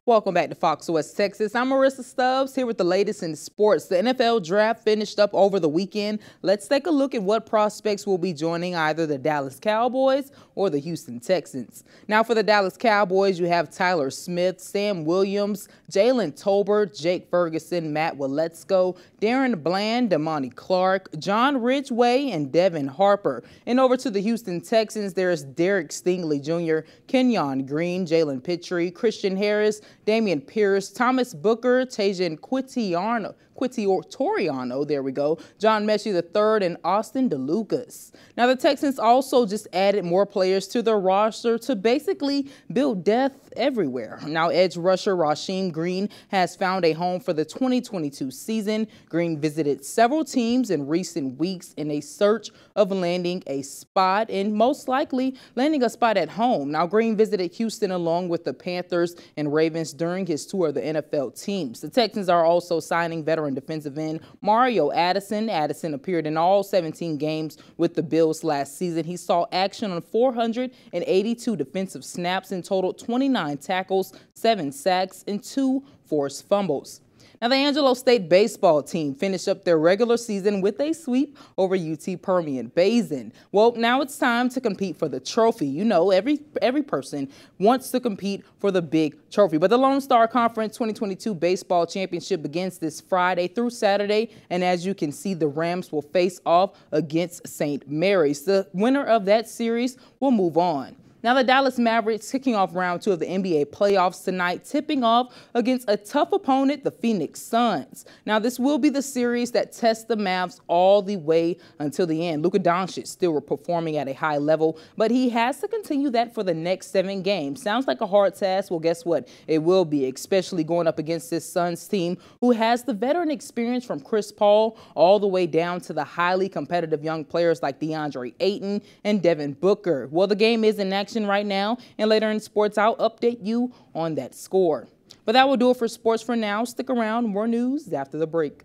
Welcome back to Fox West Texas. I'm Marissa Stubbs here with the latest in sports. The NFL draft finished up over the weekend. Let's take a look at what prospects will be joining either the Dallas Cowboys or the Houston Texans. Now for the Dallas Cowboys, you have Tyler Smith, Sam Williams, Jalen Tolbert, Jake Ferguson, Matt Waletzko, Darren Bland, Damani Clark, John Ridgway, and Devin Harper. And over to the Houston Texans, there's Derek Stingley Jr., Kenyon Green, Jalen Pitre, Christian Harris, Damian Pierce, Thomas Booker, Tajan Toriano, there we go, John Mechie III, and Austin DeLucas. Now, the Texans also just added more players to their roster to basically build depth everywhere. Now, edge rusher Rasheem Green has found a home for the 2022 season. Green visited several teams in recent weeks in a search of landing a spot and most likely landing a spot at home. Now, Green visited Houston along with the Panthers and Ravens during his tour of the NFL teams. The Texans are also signing veteran defensive end Mario Addison. Addison appeared in all 17 games with the Bills last season. He saw action on 482 defensive snaps and totaled 29 tackles, 7 sacks, and 2 forced fumbles. Now, the Angelo State baseball team finished up their regular season with a sweep over UT Permian Basin. Well, now it's time to compete for the trophy. You know, every person wants to compete for the big trophy. But the Lone Star Conference 2022 baseball championship begins this Friday through Saturday. And as you can see, the Rams will face off against St. Mary's. The winner of that series will move on. Now, the Dallas Mavericks kicking off round 2 of the NBA playoffs tonight, tipping off against a tough opponent, the Phoenix Suns. Now, this will be the series that tests the Mavs all the way until the end. Luka Doncic still performing at a high level, but he has to continue that for the next 7 games. Sounds like a hard task. Well, guess what? It will be, especially going up against this Suns team who has the veteran experience from Chris Paul all the way down to the highly competitive young players like DeAndre Ayton and Devin Booker. Well, the game is in action right now, and later in sports, I'll update you on that score. But that will do it for sports for now. Stick around, more news after the break.